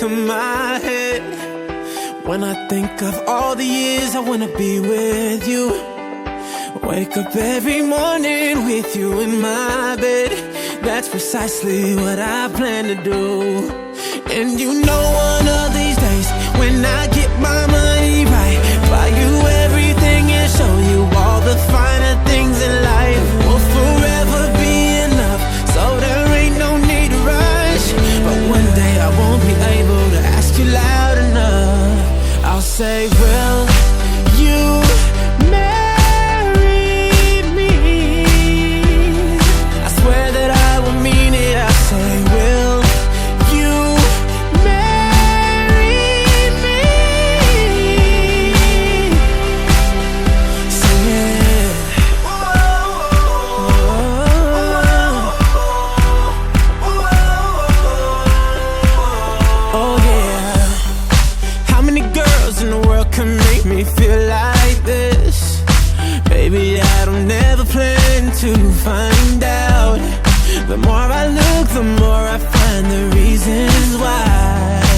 to my head when I think of all the years I wanna be with you. Wake up every morning with you in my bed. That's precisely what I plan to do. And you know one of these days, when I get my money right, buy you everything and show you all the finer things in life. Will forever be enough, so there ain't no need to rush. But one day I won't be able to ask you loud enough. I'll say, will you marry me? I swear that I will mean it. I say, will you marry me? Sing it. Oh yeah. How many girls in the world can make me feel like this? Baby, I don't ever plan to find out. The more I look, the more I find the reasons why.